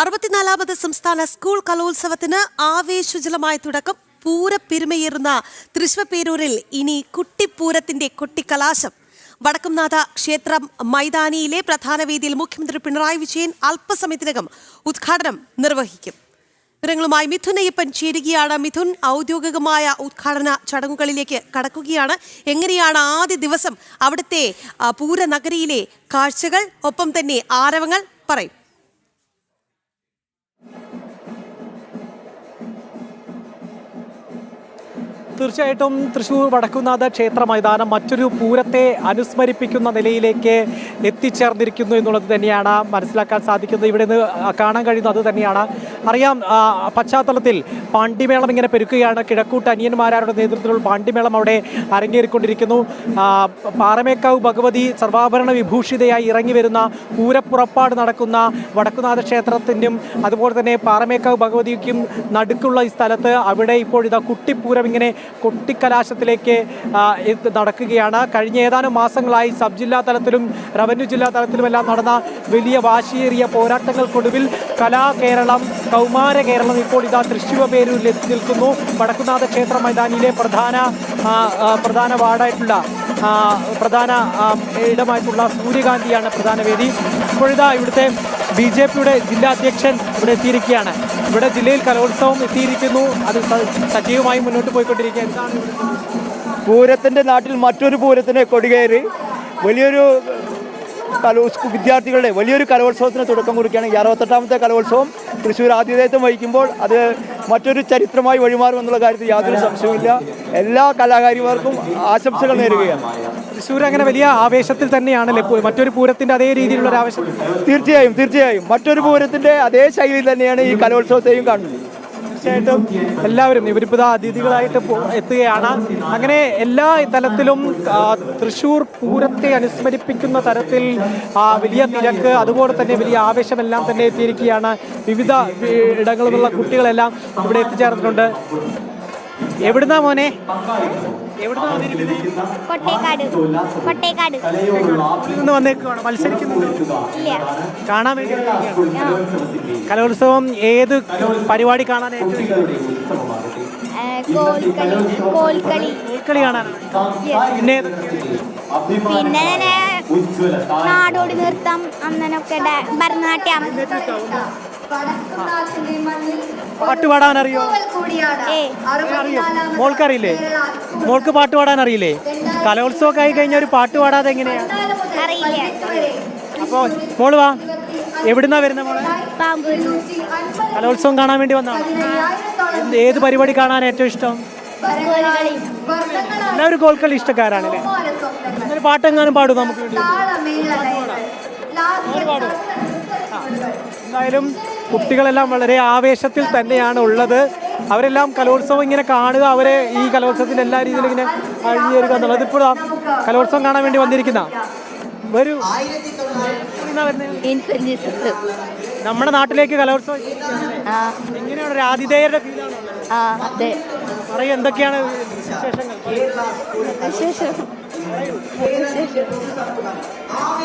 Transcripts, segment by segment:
64ാമത് സംസ്ഥാന സ്കൂൾ കലോത്സവത്തിന് ആവേശോജ്വലമായ തുടക്കം. പൂരപ്പെരുമയേറുന്ന തൃശ്ശൂരിൽ ഇനി കുട്ടിപ്പൂരത്തിന്റെ കൊട്ടിക്കലാശം. വടക്കുംനാഥ ക്ഷേത്രം മൈതാനിയിലെ പ്രധാന വേദിയിൽ മുഖ്യമന്ത്രി പിണറായി വിജയൻ അല്പസമയത്തിനകം ഉദ്ഘാടനം നിർവഹിക്കും. വിവരങ്ങളുമായി മിഥുൻ അയ്യപ്പൻ ചേരുകയാണ്. മിഥുൻ, ഔദ്യോഗികമായ ഉദ്ഘാടന ചടങ്ങുകളിലേക്ക് കടക്കുകയാണ്. എങ്ങനെയാണ് ആദ്യ ദിവസം അവിടുത്തെ പൂരനഗരിയിലെ കാഴ്ചകൾ, ഒപ്പം തന്നെ ആരവങ്ങൾ? പറയും. തീർച്ചയായിട്ടും തൃശ്ശൂർ വടക്കുംനാഥ ക്ഷേത്ര മൈതാനം മറ്റൊരു പൂരത്തെ അനുസ്മരിപ്പിക്കുന്ന നിലയിലേക്ക് എത്തിച്ചേർന്നിരിക്കുന്നു എന്നുള്ളത് തന്നെയാണ് മനസ്സിലാക്കാൻ സാധിക്കുന്നത്. ഇവിടെ നിന്ന് കാണാൻ കഴിയുന്നത് അത് തന്നെയാണ്. അറിയാം, പശ്ചാത്തലത്തിൽ പാണ്ടിമേളം ഇങ്ങനെ പെരുക്കുകയാണ്. കിഴക്കൂട്ട് അനിയന്മാരുടെ നേതൃത്വത്തിലുള്ള പാണ്ടിമേളം അവിടെ അരങ്ങേറിക്കൊണ്ടിരിക്കുന്നു. പാറമേക്കാവ് ഭഗവതി സർവാഭരണ വിഭൂഷിതയായി ഇറങ്ങി വരുന്ന പൂരപ്പുറപ്പാട് നടക്കുന്ന വടക്കുംനാഥ ക്ഷേത്രത്തിനും അതുപോലെ തന്നെ പാറമേക്കാവ് ഭഗവതിക്കും നടുക്കുള്ള ഈ സ്ഥലത്ത് അവിടെ ഇപ്പോൾ ഇതാ കുട്ടിപ്പൂരം ഇങ്ങനെ കൊട്ടിക്കലാശത്തിലേക്ക് നടക്കുകയാണ്. കഴിഞ്ഞ ഏതാനും മാസങ്ങളായി സബ് ജില്ലാ തലത്തിലും റവന്യൂ ജില്ലാ തലത്തിലുമെല്ലാം നടന്ന വലിയ വാശിയേറിയ പോരാട്ടങ്ങൾക്കൊടുവിൽ കലാകേരളം, കൗമാര കേരളം ഇപ്പോൾ ഇതാ തൃശ്ശൂരിൽ എത്തി നിൽക്കുന്നു. വടക്കുംനാഥ ക്ഷേത്ര മൈതാനിയിലെ പ്രധാന വാർഡായിട്ടുള്ള പ്രധാന ഇടമായിട്ടുള്ള സൂര്യകാന്തിയാണ് പ്രധാന വേദി. ഇപ്പോഴിതാ ഇവിടുത്തെ BJPയുടെ ജില്ലാ അധ്യക്ഷൻ ഇവിടെ എത്തിയിരിക്കുകയാണ്. ഇവിടെ ജില്ലയിൽ കലോത്സവം എത്തിയിരിക്കുന്നു. അത് സജീവമായി മുന്നോട്ട് പോയിക്കൊണ്ടിരിക്കുക. എന്താണ് പൂരത്തിൻ്റെ നാട്ടിൽ മറ്റൊരു പൂരത്തിന് കൊടികയറി വലിയൊരു വിദ്യാർത്ഥികളുടെ വലിയൊരു കലോത്സവത്തിന് തുടക്കം കുറിക്കുകയാണ്. 68ാമത്തെ കലോത്സവം തൃശ്ശൂർ ആതിഥേയത്വം വഹിക്കുമ്പോൾ അത് മറ്റൊരു ചരിത്രമായി വഴിമാറുമെന്നുള്ള കാര്യത്തിൽ യാതൊരു സംശയവുമില്ല. എല്ലാ കലാകാരിമാർക്കും ആശംസകൾ നേരുകയാണ്. തൃശ്ശൂർ അങ്ങനെ വലിയ ആവേശത്തിൽ തന്നെയാണല്ലേ? മറ്റൊരു പൂരത്തിൻ്റെ അതേ രീതിയിലുള്ള ഒരു ആവേശം? തീർച്ചയായും മറ്റൊരു പൂരത്തിൻ്റെ അതേ ശൈലിയിൽ തന്നെയാണ് ഈ കലോത്സവത്തെയും കാണുന്നത്. തീർച്ചയായിട്ടും എല്ലാവരും ഇവരിപ്പോൾ അതിഥികളായിട്ട് എത്തുകയാണ്. അങ്ങനെ എല്ലാ തലത്തിലും തൃശ്ശൂർ പൂരത്തെ അനുസ്മരിപ്പിക്കുന്ന തരത്തിൽ വലിയ തിരക്ക്, അതുപോലെ തന്നെ വലിയ ആവേശമെല്ലാം തന്നെ എത്തിയിരിക്കുകയാണ്. വിവിധ ഇടങ്ങളിൽ നിന്നുള്ള കുട്ടികളെല്ലാം ഇവിടെ എത്തിച്ചേർന്നിട്ടുണ്ട്. എവിടുന്നാ മോനെ? വന്നേക്കുവാണ്. മത്സരിക്കുന്നുണ്ടോ? കാണാൻ വേണ്ടി കലോത്സവം ഏത് പരിപാടി കാണാൻ കോൽക്കളി കാണാൻ? പിന്നെ നാടോടി നൃത്തം, അങ്ങനൊക്കെ ഭരതനാട്യം. പാട്ട് പാടാൻ അറിയോ? മോൾക്കറിയില്ലേ? മോൾക്ക് പാട്ട് പാടാൻ അറിയില്ലേ? കലോത്സവമൊക്കെ ആയി കഴിഞ്ഞാൽ ഒരു പാട്ട് പാടാതെ എങ്ങനെയാ? അപ്പോ മോള് വാ. എവിടുന്നാ വരുന്ന മോളെ? കലോത്സവം കാണാൻ വേണ്ടി വന്നാണ്. ഏത് പരിപാടി കാണാൻ ഏറ്റവും ഇഷ്ടം? എല്ലാവരും കോൽക്കളി ഇഷ്ടക്കാരാണല്ലേ? എന്നൊരു പാട്ടെങ്ങാനും പാടും നമുക്ക് വേണ്ടി? എന്തായാലും കുട്ടികളെല്ലാം വളരെ ആവേശത്തിൽ തന്നെയാണ് ഉള്ളത്. അവരെല്ലാം കലോത്സവം ഇങ്ങനെ കാണുക, അവരെ ഈ കലോത്സവത്തിൽ എല്ലാ രീതിയിലും ഇങ്ങനെ അഴിഞ്ഞേറുക എന്നുള്ളത്. ഇപ്പോൾ കലോത്സവം കാണാൻ വേണ്ടി വന്നിരിക്കുന്ന ഒരു നമ്മുടെ നാട്ടിലേക്ക് കലോത്സവം എങ്ങനെയാണ്? ഒരു ആതിഥേയരുടെ ഫീലാണ്. പറയൂ, എന്തൊക്കെയാണ്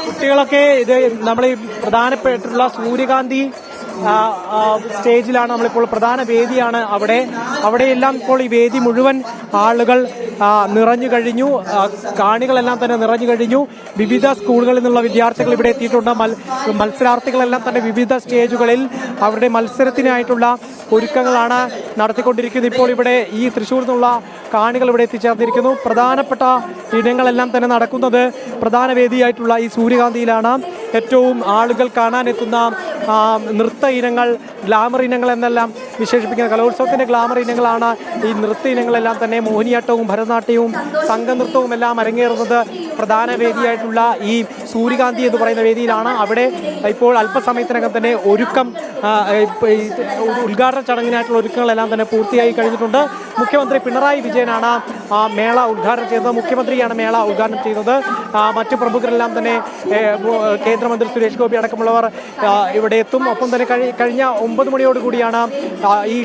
കുട്ടികളൊക്കെ ഇത് നമ്മൾ ഈ പ്രധാനപ്പെട്ടുള്ള സൂര്യകാന്തി സ്റ്റേജിലാണ് നമ്മളിപ്പോൾ. പ്രധാന വേദിയാണ് അവിടെയെല്ലാം ഇപ്പോൾ ഈ വേദി മുഴുവൻ ആളുകൾ നിറഞ്ഞു കഴിഞ്ഞു. കാണികളെല്ലാം തന്നെ നിറഞ്ഞു കഴിഞ്ഞു. വിവിധ സ്കൂളുകളിൽ നിന്നുള്ള വിദ്യാർത്ഥികൾ ഇവിടെ എത്തിയിട്ടുണ്ട്. മത്സരാർത്ഥികളെല്ലാം തന്നെ വിവിധ സ്റ്റേജുകളിൽ അവരുടെ മത്സരത്തിനായിട്ടുള്ള ഒരുക്കങ്ങളാണ് നടത്തിക്കൊണ്ടിരിക്കുന്നത്. ഇപ്പോൾ ഇവിടെ ഈ തൃശ്ശൂരിൽ നിന്നുള്ള കാണികൾ ഇവിടെ എത്തിച്ചേർന്നിരിക്കുന്നു. പ്രധാനപ്പെട്ട ഇനങ്ങളെല്ലാം തന്നെ നടക്കുന്നത് പ്രധാന വേദിയായിട്ടുള്ള ഈ സൂര്യകാന്തിയിലാണ്. ഏറ്റവും ആളുകൾ കാണാനെത്തുന്ന നൃത്ത ഇനങ്ങൾ, ഗ്ലാമർ ഇനങ്ങൾ എന്നെല്ലാം വിശേഷിപ്പിക്കുന്ന കലോത്സവത്തിൻ്റെ ഗ്ലാമർ ഇനങ്ങളാണ് ഈ നൃത്ത ഇനങ്ങളെല്ലാം തന്നെ. മോഹിനിയാട്ടവും ഭരതനാട്യവും സംഘനൃത്തവും എല്ലാം അരങ്ങേറുന്നത് പ്രധാന വേദിയായിട്ടുള്ള ഈ സൂര്യകാന്തി എന്ന് പറയുന്ന വേദിയിലാണ്. അവിടെ ഇപ്പോൾ അല്പസമയത്തിനകം തന്നെ ഉദ്ഘാടന ചടങ്ങിനായിട്ടുള്ള ഒരുക്കങ്ങളെല്ലാം തന്നെ പൂർത്തിയായി കഴിഞ്ഞിട്ടുണ്ട്. മുഖ്യമന്ത്രി പിണറായി വിജയനാണ് മേള ഉദ്ഘാടനം ചെയ്തത്. മുഖ്യമന്ത്രിയാണ് മേള ഉദ്ഘാടനം ചെയ്യുന്നത്. മറ്റ് പ്രമുഖരെല്ലാം തന്നെ കേന്ദ്രമന്ത്രി സുരേഷ് ഗോപി അടക്കമുള്ളവർ ഇവിടെ എത്തും. ഒപ്പം തന്നെ കഴിഞ്ഞ 9 മണിയോടുകൂടിയാണ് ഈ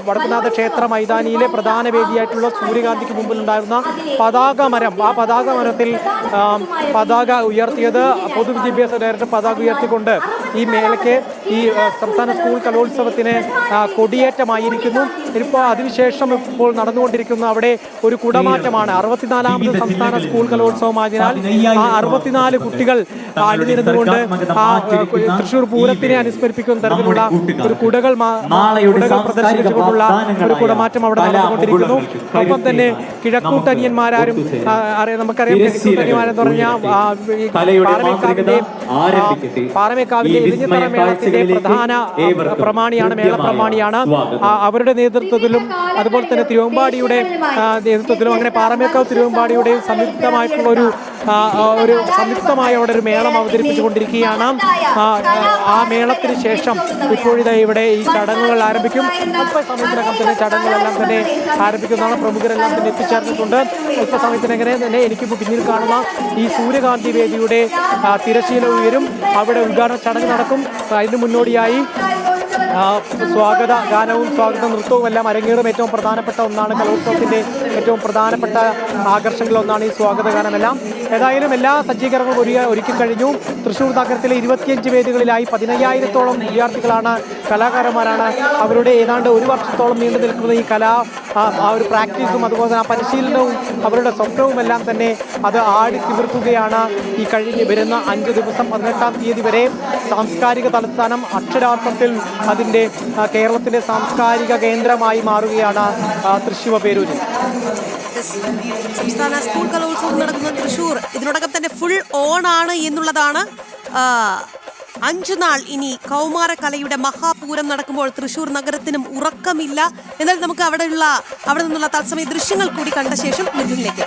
വടക്കുംനാഥ ക്ഷേത്ര മൈതാനിയിലെ പ്രധാന വേദിയായിട്ടുള്ള സൂര്യകാന്തിക്ക് മുമ്പിലുണ്ടായിരുന്ന പതാക മരം, ആ പതാക മരത്തിൽ പതാക ഉയർത്തിയത്. പൊതുവിദ്യാഭ്യാസ ഡയറക്ടർ പതാക ഉയർത്തിക്കൊണ്ട് ഈ മേളയ്ക്ക് ഈ സംസ്ഥാന സ്കൂൾ കലോത്സവത്തിന് കൊടിയേറ്റമായിരിക്കുന്നു. ഇപ്പോൾ അതിനുശേഷം ഇപ്പോൾ നടന്നുകൊണ്ടിരിക്കുന്ന അവിടെ ഒരു കുടമാറ്റമാണ്. 64ാമത് സംസ്ഥാന സ്കൂൾ കലോത്സവമായതിനാൽ ആ 64 കുട്ടികൾ അണിനിരുന്നുകൊണ്ട് ആ തൃശ്ശൂർ പൂരത്തിനെ അനുസ്മരിപ്പിക്കുന്ന തരത്തിലുള്ള ഒരു കുടകൾ പ്രദർശിപ്പിച്ചുകൊണ്ടുള്ള ഒരു കുടമാറ്റം അവിടെ നടന്നുകൊണ്ടിരിക്കുന്നു. ഒപ്പം തന്നെ കിഴക്കൂട്ടനിയന്മാരും നമുക്കറിയാം, കിഴക്കൂട്ടനിയന്മാരെന്ന് പറഞ്ഞാൽ പാറമേക്കാവിലെ ഇരിഞ്ഞിത്തറ മേളത്തിന്റെ പ്രധാന പ്രമാണിയാണ്, മേളപ്രമാണിയാണ്. അവരുടെ നേതൃത്വത്തിലും അതുപോലെ തന്നെ തിരുവമ്പാടിയുടെ നേതൃത്വത്തിലും അങ്ങനെ പാറമേക്കാവ് തിരുവമ്പാടിയുടെയും സംയുക്തമായിട്ടുള്ള ഒരു സംയുക്തമായ അവിടെ ഒരു മേളം അവതരിപ്പിച്ചുകൊണ്ടിരിക്കുകയാണ്. ആ മേളത്തിന് ശേഷം ഇപ്പോഴിത് ഇവിടെ ഈ ചടങ്ങുകൾ ആരംഭിക്കും. അല്പസമയത്തിനകം തന്നെ ചടങ്ങുകളെല്ലാം തന്നെ ആരംഭിക്കുന്നതാണ്. പ്രമുഖരെല്ലാം തന്നെ എത്തിച്ചേർന്നിട്ടുണ്ട്. അല്പസമയത്തിനങ്ങനെ തന്നെ എനിക്കിപ്പോൾ പിന്നിൽ കാണുന്ന ഈ സൂര്യകാന്തി വേദിയുടെ തിരശ്ശീല ഉയരും. അവിടെ ഉദ്ഘാടന ചടങ്ങ് നടക്കും. അതിന് മുന്നോടിയായി സ്വാഗത ഗാനവും സ്വാഗത നൃത്തവും എല്ലാം അരങ്ങേറും. ഏറ്റവും പ്രധാനപ്പെട്ട ഒന്നാണ് കലോത്സവത്തിൻ്റെ ഏറ്റവും പ്രധാനപ്പെട്ട ആകർഷണങ്ങളൊന്നാണ് ഈ സ്വാഗത ഗാനമെല്ലാം. ഏതായാലും എല്ലാ സജ്ജീകരണങ്ങളും ഒരുക്കി കഴിഞ്ഞു. തൃശ്ശൂർ നഗരത്തിലെ 25 വേദികളിലായി 15,000-ഓളം വിദ്യാർത്ഥികളാണ്, കലാകാരന്മാരാണ്. അവരുടെ ഏതാണ്ട് 1 വർഷത്തോളം നീണ്ടു നിൽക്കുന്ന ഈ ആ ഒരു പ്രാക്ടീസും അതുപോലെ തന്നെ ആ പരിശീലനവും അവരുടെ സ്വപ്നവും എല്ലാം തന്നെ അത് ആടി തിമിർക്കുകയാണ്. ഈ കഴിഞ്ഞ് വരുന്ന 5 ദിവസം 18-ാം തീയതി വരെ സാംസ്കാരിക തലസ്ഥാനം അക്ഷരാർത്ഥത്തിൽ അതിൻ്റെ കേരളത്തിൻ്റെ സാംസ്കാരിക കേന്ദ്രമായി മാറുകയാണ് തൃശ്ശൂർ പേരൂരിൽ. സംസ്ഥാന സ്കൂൾ കലോത്സവം നടക്കുന്ന തൃശ്ശൂർ ഇതിനോടകം തന്നെ ഫുൾ ഓണാണ് എന്നുള്ളതാണ്. 5 നാൾ ഇനി കൗമാരകലയുടെ മഹാപൂരം നടക്കുമ്പോൾ തൃശ്ശൂർ നഗരത്തിനും ഉറക്കമില്ല. എന്നാൽ നമുക്ക് അവിടെ നിന്നുള്ള തത്സമയ ദൃശ്യങ്ങൾ കൂടി കണ്ട ശേഷം മിഥുനിലേക്ക്